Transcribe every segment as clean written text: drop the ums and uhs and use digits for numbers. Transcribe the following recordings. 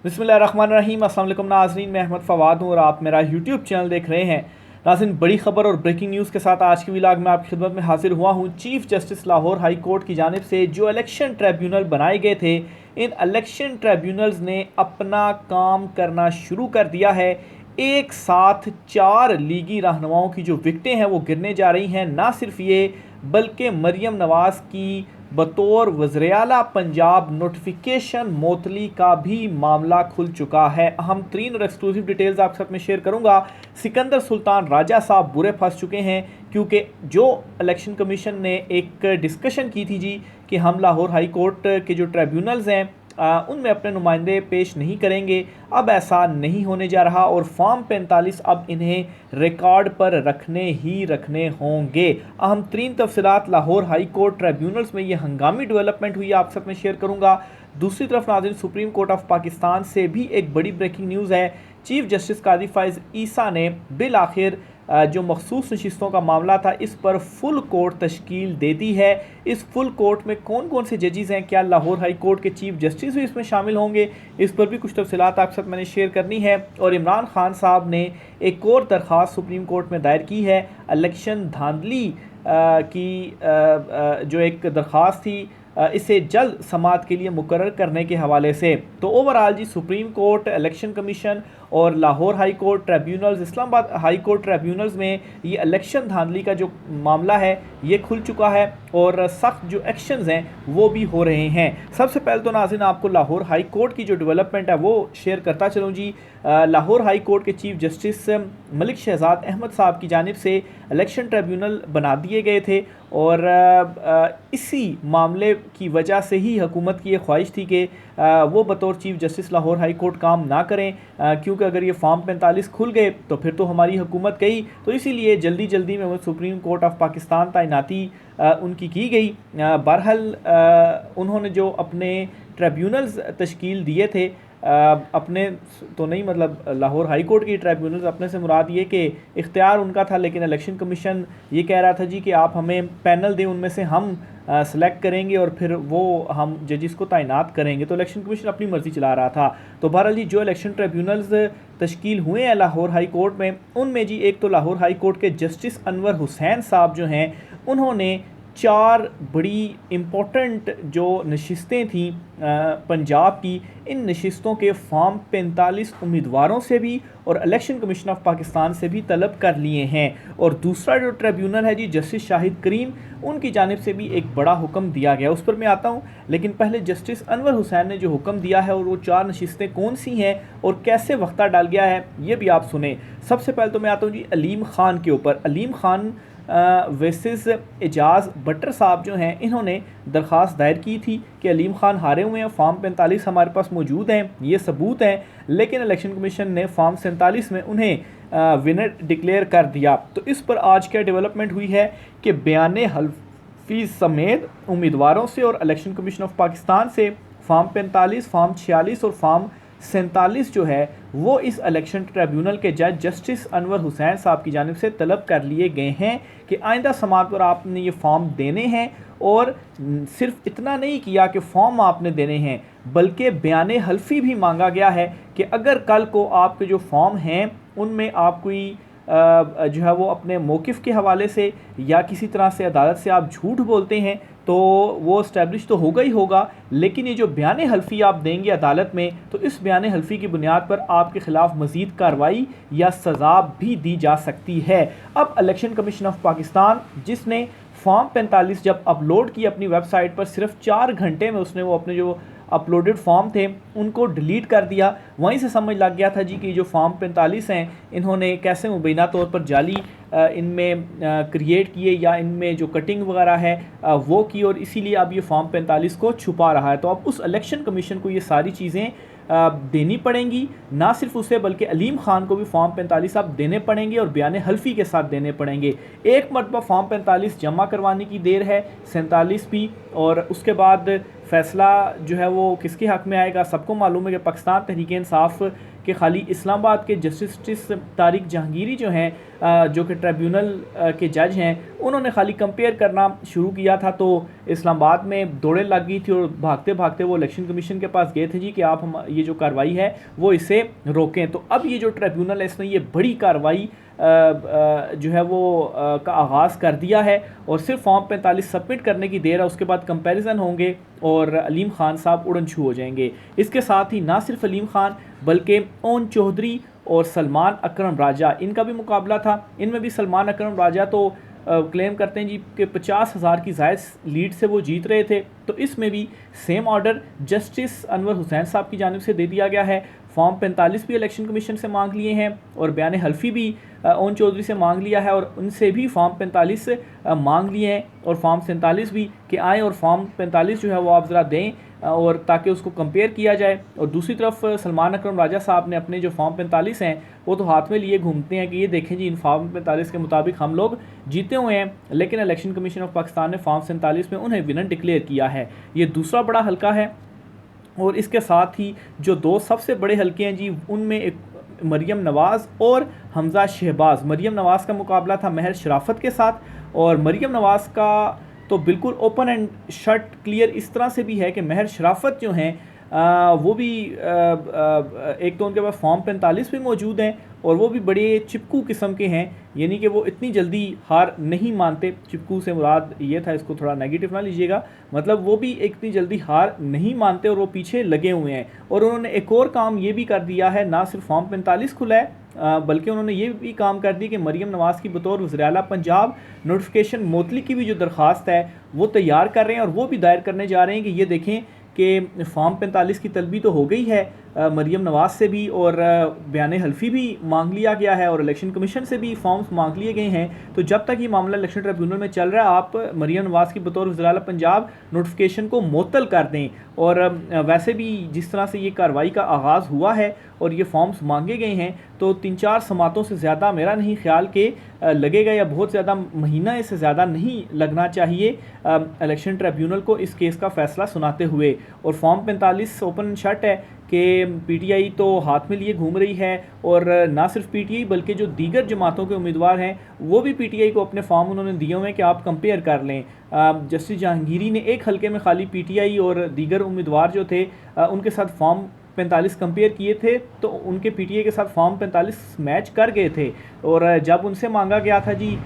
बिस्मिल्लाहिर्रहमानिर्रहीम। अस्सलाम वालेकुम नाज़रीन, मैं अहमद फ़वाद हूँ और आप मेरा यूट्यूब चैनल देख रहे हैं। नाज़रीन, बड़ी खबर और ब्रेकिंग न्यूज़ के साथ आज की व्लॉग में आपकी खिदमत में हाजिर हुआ हूँ। Chief justice Lahore high court की जानिब से जो इलेक्शन ट्रिब्यूनल बनाए गए थे, इन इलेक्शन ट्रिब्यूनल्स ने अपना काम करना शुरू कर दिया है। एक साथ 4 लीगी रहनुमाओं की जो विकटें हैं वो गिरने जा रही हैं। ना सिर्फ ये बल्कि मरियम नवाज़ की बतौर वज़ीर आला पंजाब नोटिफिकेशन मोतली का भी मामला खुल चुका है। अहम तरीन और एक्सक्लूसिव डिटेल्स आपके साथ में शेयर करूंगा। सिकंदर सुल्तान राजा साहब बुरे फंस चुके हैं क्योंकि जो इलेक्शन कमीशन ने एक डिस्कशन की थी जी कि हम लाहौर हाई कोर्ट के जो ट्रिब्यूनल्स हैं उनमें अपने नुमाइंदे पेश नहीं करेंगे, अब ऐसा नहीं होने जा रहा और फॉर्म 45 अब इन्हें रिकॉर्ड पर रखने होंगे। अहम तरीन तफसीलात लाहौर हाई कोर्ट ट्रिब्यूनल्स में ये हंगामी डेवलपमेंट हुई, आप सब में शेयर करूंगा। दूसरी तरफ नाज़रीन, सुप्रीम कोर्ट ऑफ पाकिस्तान से भी एक बड़ी ब्रेकिंग न्यूज़ है। चीफ जस्टिस कादी फ़ाइज़ ईसा ने बिल आखिर जो मखसूस नशिस्तों का मामला था इस पर फुल कोर्ट तश्कील दे दी है। इस फुल कोर्ट में कौन कौन से जजेस हैं, क्या लाहौर हाई कोर्ट के चीफ जस्टिस भी इसमें शामिल होंगे, इस पर भी कुछ तफसीलात आपके साथ मैंने शेयर करनी है। और इमरान खान साहब ने एक और दरख्वास्त सुप्रीम कोर्ट में दायर की है इलेक्शन धांधली की जो एक दरख्वास्त थी इसे जल्द समाअत के लिए मुकर्रर करने के हवाले से। तो ओवरऑल जी सुप्रीम कोर्ट, इलेक्शन कमीशन और Lahore high court tribunals, Islamabad high court tribunals में ये इलेक्शन धांधली का जो मामला है ये खुल चुका है और सख्त जो एक्शंस हैं वो भी हो रहे हैं। सबसे पहले तो नाज़रीन आपको लाहौर हाई कोर्ट की जो डेवलपमेंट है वो शेयर करता चलूँ जी। लाहौर हाई कोर्ट के चीफ जस्टिस मलिक शहजाद अहमद साहब की जानिब से इलेक्शन ट्रिब्यूनल बना दिए गए थे और इसी मामले की वजह से ही हुकूमत की ये ख्वाहिश थी कि वो बतौर chief justice Lahore high court काम ना करें, क्योंकि अगर ये फॉर्म 45 खुल गए तो फिर तो हमारी हुकूमत गई। तो इसीलिए जल्दी जल्दी में वो सुप्रीम कोर्ट ऑफ पाकिस्तान तैनाती उनकी की गई। बहरहाल उन्होंने जो अपने ट्रिब्यूनल्स तश्कील दिए थे, अपने तो नहीं, मतलब लाहौर हाई कोर्ट की ट्रिब्यूनल्स, अपने से मुराद ये कि इख्तियार उनका था, लेकिन इलेक्शन कमीशन ये कह रहा था जी कि आप हमें पैनल दें, उनमें से हम सेलेक्ट करेंगे और फिर वो हम जजिस को तैनात करेंगे। तो इलेक्शन कमीशन अपनी मर्ज़ी चला रहा था। तो बहरहाल जी जो इलेक्शन ट्रिब्यूनल्स तश्कील हुए हैं लाहौर हाई कोर्ट में, उनमें जी एक तो लाहौर हाई कोर्ट के जस्टिस अनवर हुसैन साहब जो हैं उन्होंने 4 बड़ी इम्पोर्टेंट जो नशिस्तें थीं पंजाब की, इन नशिस्तों के फॉर्म 45 उम्मीदवारों से भी और इलेक्शन कमीशन ऑफ पाकिस्तान से भी तलब कर लिए हैं। और दूसरा जो ट्रिब्यूनल है जी जस्टिस शाहिद करीम, उनकी जानिब से भी एक बड़ा हुक्म दिया गया, उस पर मैं आता हूँ। लेकिन पहले जस्टिस अनवर हुसैन ने जो हुक्म दिया है और वो 4 नशिस्तें कौन सी हैं और कैसे वक्ता डाल गया है ये भी आप सुने। सबसे पहले तो मैं आता हूँ जी अलीम खान के ऊपर। अलीम खान वर्सेस एजाज बटर साहब जो हैं इन्होंने दरख्वास्त दायर की थी कि अलीम खान हारे हुए हैं, फॉर्म 45 हमारे पास मौजूद हैं, ये सबूत हैं, लेकिन इलेक्शन कमीशन ने फॉर्म 47 में उन्हें विनर डिक्लेयर कर दिया। तो इस पर आज क्या डेवलपमेंट हुई है कि बयान हल्फी समेत उम्मीदवारों से और इलेक्शन कमीशन ऑफ पाकिस्तान से फॉर्म 45, फॉर्म 46 और फॉर्म 47 जो है वो इस इलेक्शन ट्रिब्यूनल के जज जस्टिस अनवर हुसैन साहब की जानिब से तलब कर लिए गए हैं कि आइंदा समाअत पर आपने ये फॉर्म देने हैं। और सिर्फ इतना नहीं किया कि फॉर्म आपने देने हैं, बल्कि बयान हल्फी भी मांगा गया है कि अगर कल को आपके जो फॉर्म हैं उनमें आप कोई जो है वो अपने मौक़िफ़ के हवाले से या किसी तरह से अदालत से आप झूठ बोलते हैं तो वो इस्टेब्लिश तो होगा ही होगा, लेकिन ये जो बयान हल्फी आप देंगे अदालत में तो इस बयान हल्फी की बुनियाद पर आपके ख़िलाफ़ मज़ीद कार्रवाई या सज़ा भी दी जा सकती है। अब इलेक्शन कमीशन ऑफ पाकिस्तान, जिसने फॉर्म 45 जब अपलोड की अपनी वेबसाइट पर, सिर्फ 4 घंटे में उसने वो अपने जो अपलोडेड फॉर्म थे उनको डिलीट कर दिया। वहीं से समझ लग गया था जी कि जो फॉर्म 45 हैं इन्होंने कैसे मुबैना तौर पर जाली इनमें क्रिएट किए या इनमें जो कटिंग वगैरह है वो की, और इसीलिए अब ये फॉर्म 45 को छुपा रहा है। तो अब उस इलेक्शन कमीशन को ये सारी चीज़ें देनी पड़ेंगी, ना सिर्फ उसे बल्कि अलीम खान को भी फॉर्म 45 अब देने पड़ेंगे और बयान हल्फी के साथ देने पड़ेंगे। एक मरतबा फॉर्म 45 जमा करवाने की देर है, 47 भी, और उसके बाद फ़ैसला जो है वो किसके हक़ में आएगा। सबको मालूम है कि पाकिस्तान तहरीक-ए-इंसाफ़ के खाली इस्लामाबाद के जस्टिस तारिक जहांगीरी जो हैं जो कि ट्रिब्यूनल के जज हैं, उन्होंने खाली कंपेयर करना शुरू किया था तो इस्लामाबाद में दौड़े लग गई थी और भागते भागते वो इलेक्शन कमीशन के पास गए थे जी कि आप हम ये जो कार्रवाई है वो इसे रोकें। तो अब ये जो ट्रिब्यूनल है इसने ये बड़ी कार्रवाई जो है वो का आगाज़ कर दिया है और सिर्फ फॉर्म 45 सबमिट करने की देर है, उसके बाद कंपैरिजन होंगे और अलीम खान साहब उड़न छू हो जाएंगे। इसके साथ ही ना सिर्फ अलीम खान बल्कि ओन चौधरी और सलमान अकरम राजा, इनका भी मुकाबला था। इनमें भी सलमान अकरम राजा तो क्लेम करते हैं जी कि 50,000 की जायद लीड से वो जीत रहे थे। तो इसमें भी same order justice Anwar Hussain साहब की जानिब से दे दिया गया है। फॉर्म 45 भी इलेक्शन कमीशन से मांग लिए हैं और बयान हल्फी भी ओन चौधरी से मांग लिया है और उनसे भी फॉर्म 45 मांग लिए हैं और फॉर्म 47 भी कि आएँ और फॉर्म 45 जो है वो आप ज़रा दें और ताकि उसको कंपेयर किया जाए। और दूसरी तरफ सलमान अकरम राजा साहब ने अपने जो फॉर्म 45 हैं वो तो हाथ में लिए घूमते हैं कि ये देखें जी इन फॉर्म 45 के मुताबिक हम लोग जीते हुए हैं, लेकिन इलेक्शन कमीशन ऑफ पाकिस्तान ने फॉर्म 47 में उन्हें विनर डिक्लेयर किया है। ये दूसरा बड़ा हल्का है और इसके साथ ही जो दो सबसे बड़े हल्के हैं जी उनमें एक मरियम नवाज़ और हमजा शहबाज। मरियम नवाज़ का मुकाबला था महर शराफत के साथ और मरियम नवाज़ का तो बिल्कुल ओपन एंड शट क्लियर इस तरह से भी है कि महर शराफत जो हैं वो भी एक तो उनके पास फॉर्म 45 भी मौजूद हैं और वो भी बड़े चिपकू किस्म के हैं, यानी कि वो इतनी जल्दी हार नहीं मानते। चिपकू से मुराद ये था, इसको थोड़ा नेगेटिव ना लीजिएगा, मतलब वो भी इतनी जल्दी हार नहीं मानते और वो पीछे लगे हुए हैं। और उन्होंने एक और काम ये भी कर दिया है, ना सिर्फ फॉर्म 45 खुला है बल्कि उन्होंने ये भी काम कर दी कि मरियम नवाज़ की बतौर वज़ीर-ए-आला पंजाब नोटिफिकेशन मोतली की भी जो दरख्वास्त है वो तैयार कर रहे हैं और वो भी दायर करने जा रहे हैं कि ये देखें कि फॉर्म 45 की तलबी तो हो गई है मरियम नवाज़ से भी और बयान हल्फी भी मांग लिया गया है और इलेक्शन कमीशन से भी फॉर्म्स मांग लिए गए हैं। तो जब तक ये मामला इलेक्शन ट्रिब्यूनल में चल रहा है आप मरियम नवाज़ की बतौर वज़ीर-ए-आला पंजाब नोटिफिकेशन को मुअत्तल कर दें। और वैसे भी जिस तरह से ये कार्रवाई का आगाज़ हुआ है और ये फॉर्म्स मांगे गए हैं तो 3-4 समातों से ज़्यादा मेरा नहीं ख्याल कि लगेगा या बहुत ज़्यादा महीना इससे ज़्यादा नहीं लगना चाहिए इलेक्शन ट्रिब्यूनल को इस केस का फ़ैसला सुनाते हुए। और फॉर्म 45 ओपन शट है कि पीटीआई तो हाथ में लिए घूम रही है और ना सिर्फ पीटीआई बल्कि जो दीगर जमातों के उम्मीदवार हैं वो भी पीटीआई को अपने फॉर्म उन्होंने दिए हुए हैं कि आप कंपेयर कर लें। जस्टिस जहांगीरी ने एक हलके में खाली पीटीआई और दीगर उम्मीदवार जो थे उनके साथ फॉर्म 45 कंपेयर किए थे तो उनके पीटीआई के साथ फॉर्म 45 मैच कर गए थे। और जब उनसे मांगा गया था जी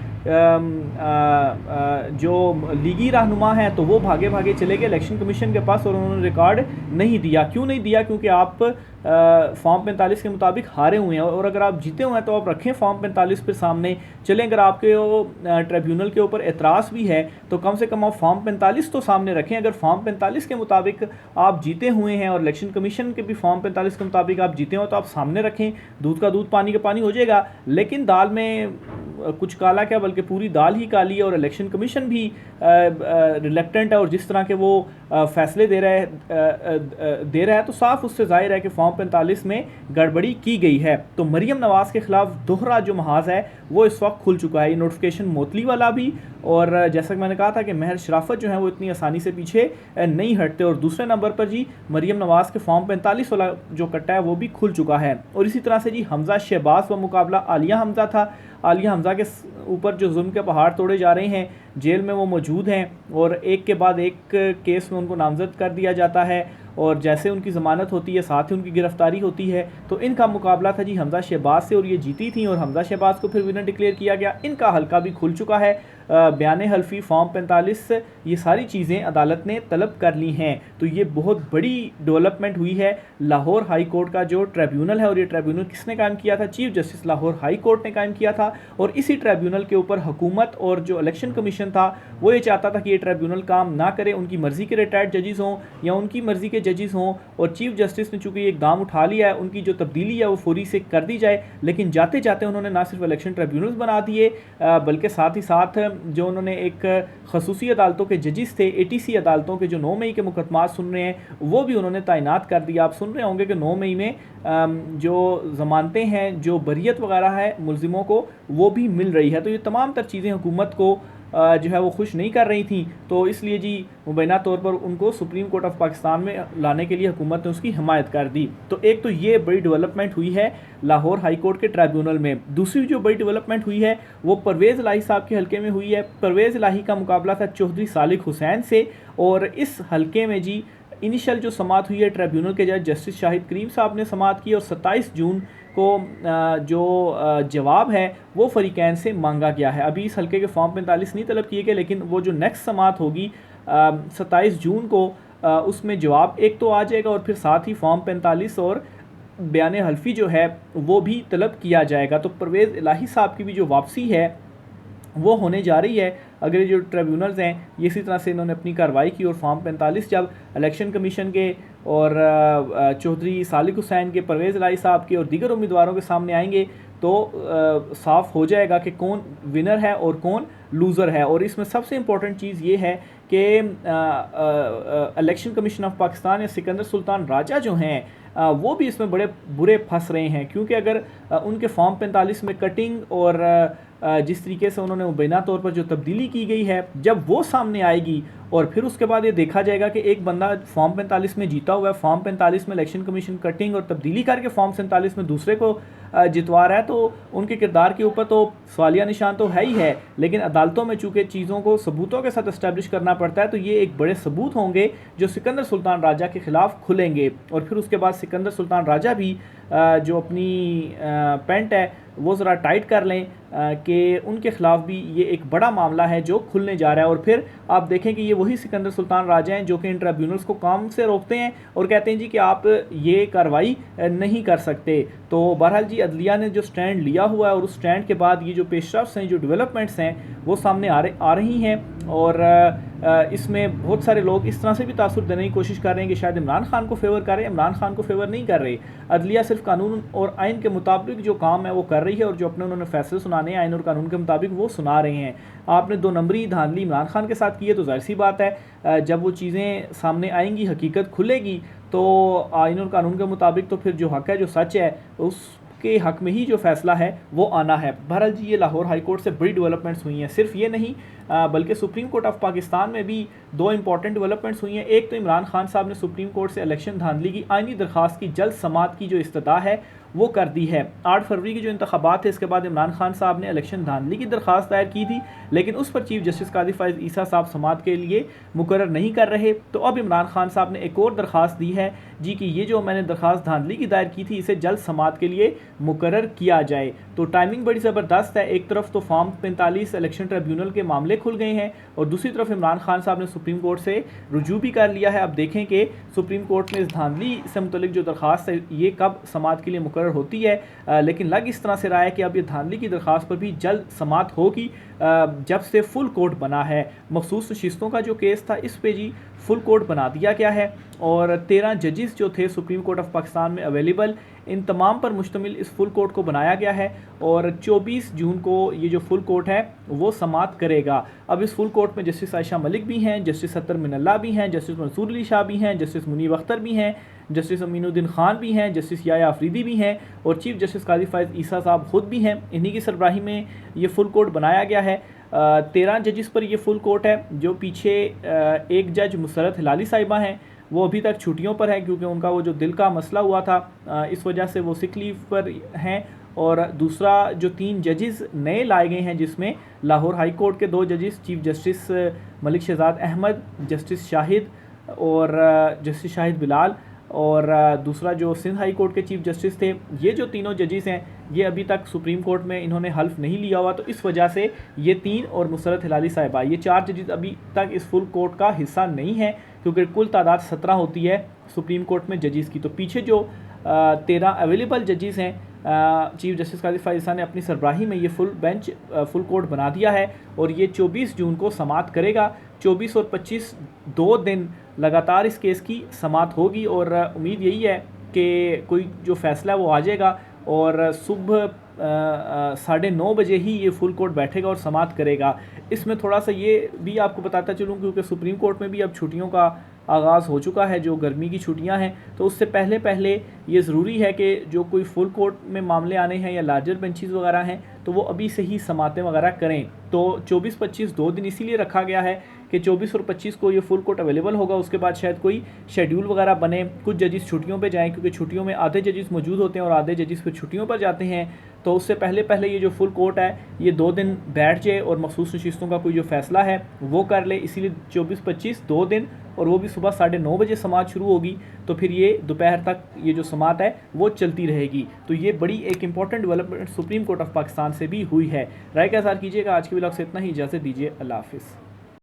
जो लीगी रहनुमा हैं तो वो भागे भागे चले गए इलेक्शन कमीशन के पास और उन्होंने रिकॉर्ड नहीं दिया। क्यों नहीं दिया? क्योंकि आप फॉर्म 45 के मुताबिक हारे हुए हैं और अगर आप जीते हुए हैं तो आप रखें फॉर्म 45 पर सामने चलें। अगर आपके ट्रिब्यूनल के ऊपर एतराज़ भी है तो कम से कम आप फॉर्म 45 तो सामने रखें। अगर फॉर्म 45 के मुताबिक आप जीते हुए हैं और इलेक्शन कमीशन के भी फॉर्म 45 के मुताबिक आप जीते हो तो आप सामने रखें। दूध का दूध पानी का पानी हो जाएगा। लेकिन दाल में कुछ काला क्या बल्कि पूरी दाल ही काली है और इलेक्शन कमीशन भी रिलेक्टेंट है और जिस तरह के वो फैसले दे रहा है तो साफ उससे जाहिर है कि फॉर्म 45 में गड़बड़ी की गई है। तो मरियम नवाज़ के खिलाफ दोहरा जो महाज है वो इस वक्त खुल चुका है, ये नोटिफिकेशन मोतली वाला भी और जैसा कि मैंने कहा था कि महर शराफत जो है वो इतनी आसानी से पीछे नहीं हटते। और दूसरे नंबर पर जी मरियम नवाज़ के फॉर्म 45 वाला जो कट्टा है वो भी खुल चुका है। और इसी तरह से जी हमजा शहबाज व मुकाबला आलिया हमजा था। आलिया हमजा के ऊपर जो जुल्म के पहाड़ तोड़े जा रहे हैं, जेल में वो मौजूद हैं और एक के बाद एक केस में उनको नामजद कर दिया जाता है और जैसे उनकी ज़मानत होती है साथ ही उनकी गिरफ्तारी होती है। तो इनका मुकाबला था जी हमजा शहबाज से और ये जीती थी और हमजा शहबाज को फिर विनर डिक्लेयर किया गया। इनका हल्का भी खुल चुका है। बयान हल्फी फॉर्म 45 ये सारी चीज़ें अदालत ने तलब कर ली हैं। तो ये बहुत बड़ी डेवलपमेंट हुई है। लाहौर हाई कोर्ट का जो ट्रिब्यूनल है और ये ट्रिब्यूनल किसने कायम किया था? Chief justice Lahore high court ने कायम किया था और इसी ट्रिब्यूनल के ऊपर हुकूमत और जो इलेक्शन कमीशन था वो ये चाहता था कि ये ट्रिब्यूनल काम ना करे, उनकी मर्ज़ी के रिटायर्ड जजेस हों या उनकी मर्ज़ी के जजेस हों। और चीफ जस्टिस ने चूँकि एक इकदाम उठा लिया है, उनकी जो तब्दीली है वो फौरी से कर दी जाए। लेकिन जाते जाते उन्होंने ना सिर्फ इलेक्शन ट्रिब्यूनल्स बना दिए बल्कि साथ ही साथ जो उन्होंने एक खसूसी अदालतों के जजेस थे, ATC अदालतों के जो 9 मई के मुकदमात सुन रहे हैं वो भी उन्होंने तैनात कर दिया। आप सुन रहे होंगे कि 9 मई में जो ज़मानतें हैं, जो बरियत वगैरह है मुलजिमों को, वो भी मिल रही है। तो ये तमाम तर चीज़ें हुकूमत को जो है वो खुश नहीं कर रही थी, तो इसलिए जी मुबैना तौर पर उनको सुप्रीम कोर्ट ऑफ पाकिस्तान में लाने के लिए हुकूमत ने उसकी हिमायत कर दी। तो एक तो ये बड़ी डेवलपमेंट हुई है लाहौर हाई कोर्ट के ट्राइब्यूनल में। दूसरी जो बड़ी डेवलपमेंट हुई है वो परवेज़ इलाही साहब के हल्के में हुई है। परवेज़ इलाही का मुकाबला था चौधरी सालिक हुसैन से, और इस हल्के में जी इनिशियल जो समाअत हुई है ट्राइब्यूनल के जज जस्टिस शाहिद करीम साहब ने समाअत की, और 27 जून को जो जवाब है वो फ़रीक़ैन से मांगा गया है। अभी इस हल्के के फॉर्म 45 नहीं तलब किए गए, लेकिन वो जो नेक्स्ट समाअत होगी 27 जून को उसमें जवाब एक तो आ जाएगा, और फिर साथ ही फॉर्म 45 और बयान हल्फी जो है वो भी तलब किया जाएगा। तो परवेज़ इलाही साहब की भी जो वापसी है वो होने जा रही है। अगर ये जो ट्रिब्यूनल्स हैं ये इसी तरह से इन्होंने अपनी कार्रवाई की और फॉर्म 45 जब इलेक्शन कमीशन के और चौधरी सालिक हुसैन के, परवेज़ इलाही साहब के और दीगर उम्मीदवारों के सामने आएंगे तो साफ़ हो जाएगा कि कौन विनर है और कौन लूज़र है। और इसमें सबसे इम्पॉर्टेंट चीज़ ये है कि इलेक्शन कमीशन ऑफ पाकिस्तान या सिकंदर सुल्तान राजा जो हैं वो भी इसमें बड़े बुरे फंस रहे हैं, क्योंकि अगर उनके फॉर्म 45 में कटिंग और जिस तरीके से उन्होंने मुबैना तौर पर जो तब्दीली की गई है जब वो सामने आएगी, और फिर उसके बाद ये देखा जाएगा कि एक बंदा फॉर्म 45 में जीता हुआ है, फॉर्म 45 में इलेक्शन कमीशन कटिंग और तब्दीली करके फॉर्म 47 में दूसरे को जितवा रहा है, तो उनके किरदार के ऊपर तो सवालिया निशान तो है ही है। लेकिन अदालतों में चूँकि चीज़ों को सबूतों के साथ इस्टेब्लिश करना पड़ता है, तो ये एक बड़े सबूत होंगे जो सिकंदर सुल्तान राजा के ख़िलाफ़ खुलेंगे, और फिर उसके बाद सिकंदर सुल्तान राजा भी जो अपनी पेंट है वो ज़रा टाइट कर लें कि उनके ख़िलाफ़ भी ये एक बड़ा मामला है जो खुलने जा रहा है। और फिर आप देखें कि ये वही सिकंदर सुल्तान राजा हैं जो कि इन ट्रिब्यूनल्स को काम से रोकते हैं और कहते हैं जी कि आप ये कार्रवाई नहीं कर सकते। तो बहरहाल जी अदलिया ने जो स्टैंड लिया हुआ है और उस स्टैंड के बाद ये जो पेशरफ्स हैं, जो डेवलपमेंट्स हैं वो सामने आ रही हैं, और इसमें बहुत सारे लोग इस तरह से भी तासुर देने की कोशिश कर रहे हैं कि शायद इमरान खान को फेवर कर रहे हैं। इमरान खान को फेवर नहीं कर रहे, अदलिया सिर्फ कानून और आइन के मुताबिक जो काम है वो कर रही है, और जो अपने उन्होंने फैसले सुनाने हैं आइन और कानून के मुताबिक वो सुना रहे हैं। आपने 2 नंबरी धांधली इमरान खान के साथ की है तो जाहिर सी बात है जब वो चीज़ें सामने आएंगी, हकीकत खुलेगी, तो आइन और कानून के मुताबिक तो फिर जो हक है, जो सच है, उसके हक में ही जो फैसला है वो आना है। बहरहाल जी ये लाहौर हाई कोर्ट से बड़ी डेवलपमेंट्स हुई हैं। सिर्फ ये नहीं बल्कि सुप्रीम कोर्ट ऑफ पाकिस्तान में भी 2 इंपॉर्टेंट डेवलपमेंट्स हुई हैं। एक तो इमरान खान साहब ने सुप्रीम कोर्ट से इलेक्शन धांधली की आइनी दरख्वास्त की जल्द समाअत की जो इस्तदा है वो कर दी है। 8 फरवरी के जो इंतखाबात थे इसके बाद इमरान खान साहब ने इलेक्शन धांधली की दरख्वास्त दायर की थी, लेकिन उस पर चीफ जस्टिस काजी फाइज ईसा साहब समाअत के लिए मुकर्रर नहीं कर रहे। तो अब इमरान खान साहब ने एक और दरख्वास्त दी है जी कि ये जो मैंने दरख्वास्त धांधली की दायर की थी इसे जल्द समाअत के लिए मुकर्रर किया जाए। तो टाइमिंग बड़ी ज़बरदस्त है। एक तरफ तो फॉर्म 45 इलेक्शन ट्रिब्यूनल के मामले खुल गए हैं, और दूसरी तरफ इमरान खान साहब ने सुप्रीम कोर्ट से रुजू भी कर लिया है। अब देखें कि सुप्रीम कोर्ट में इस धांधली से मुतल्लिक जो दरख्वास्त है ये कब समाअत के लिए मुकर्रर होती है, लेकिन लग इस तरह से रहा है कि अब ये धांधली की दरख्वास्त पर भी जल्द समाअत होगी जब से फुल कोर्ट बना है। मखसूस नशिस्तों का जो केस था इस पे जी फुल कोर्ट बना दिया गया है, और 13 जजेस जो थे सुप्रीम कोर्ट ऑफ पाकिस्तान में अवेलेबल, इन तमाम पर मुश्तमिल इस फुल कोर्ट को बनाया गया है, और 24 जून को ये जो फुल कोर्ट है वो समाअत करेगा। अब इस फुल कोर्ट में जस्टिस आयशा मलिक भी हैं, जस्टिस सत्तर मिनल्ला भी हैं, जस्टिस मंसूर अली शाह भी हैं, जस्टिस मुनीब अख्तर भी हैं, जस्टिस अमीनुद्दीन खान भी हैं, जस्टिस याया अफरीदी भी हैं, और चीफ जस्टिस काजी फाइज ईसा साहब खुद भी हैं। इन्हीं की सरबराही में ये फुल कोर्ट बनाया गया है। 13 जजिस पर ये फुल कोर्ट है। जो पीछे एक जज मुसरत हिलाली साहिबा हैं वो अभी तक छुट्टियों पर है, क्योंकि उनका वो जो दिल का मसला हुआ था इस वजह से वो सिक लीव पर हैं। और दूसरा जो 3 जजेस नए लाए गए हैं जिसमें लाहौर हाई कोर्ट के 2 जजेस chief justice Malik Shahzad Ahmad, justice Shahid और जस्टिस शाहिद बिलाल, और दूसरा जो सिंध हाई कोर्ट के चीफ जस्टिस थे, ये जो तीनों जजेस हैं ये अभी तक सुप्रीम कोर्ट में इन्होंने हल्फ नहीं लिया हुआ, तो इस वजह से ये 3 और मुसरत हिलाली साहिबा, ये 4 जजेस अभी तक इस फुल कोर्ट का हिस्सा नहीं है, क्योंकि कुल तादाद 17 होती है सुप्रीम कोर्ट में जजेस की। तो पीछे जो 13 अवेलेबल जजेस हैं चीफ जस्टिस काजी फाइज ईसा ने अपनी सरबराही में ये फुल कोर्ट बना दिया है, और ये 24 जून को समाअत करेगा। 24 और 25 2 दिन लगातार इस केस की समाअत होगी, और उम्मीद यही है कि कोई जो फैसला है वो आ जाएगा, और सुबह 9:30 बजे ही ये फुल कोर्ट बैठेगा और समाअत करेगा। इसमें थोड़ा सा ये भी आपको बताता चलूँ, क्योंकि सुप्रीम कोर्ट में भी अब छुट्टियों का आगाज़ हो चुका है, जो गर्मी की छुट्टियां हैं, तो उससे पहले पहले ये ज़रूरी है कि जो कोई फुल कोर्ट में मामले आने हैं या लार्जर बेंचेस वगैरह हैं तो वो अभी से ही समातें वगैरह करें। तो 24-25 2 दिन इसीलिए रखा गया है कि 24 और 25 को ये फुल कोर्ट अवेलेबल होगा। उसके बाद शायद कोई शेड्यूल वगैरह बने, कुछ जजेस छुट्टियों पे जाएं, क्योंकि छुट्टियों में आधे जजेस मौजूद होते हैं और आधे जजेस फिर छुट्टियों पर जाते हैं। तो उससे पहले पहले ये जो फुल कोर्ट है ये 2 दिन बैठ जाए और मखसूस नशिस्तों का कोई जो फैसला है वो कर ले। इसीलिए 24-25 2 दिन, और वो भी सुबह 9:30 बजे समात शुरू होगी, तो फिर ये दोपहर तक ये जो समात है वो चलती रहेगी। तो ये बड़ी एक important development supreme court of Pakistan से भी हुई है। राय का इज़हार कीजिएगा। आज के व्लॉग से इतना ही, इजाज़त दीजिए। अल्लाह हाफिज़।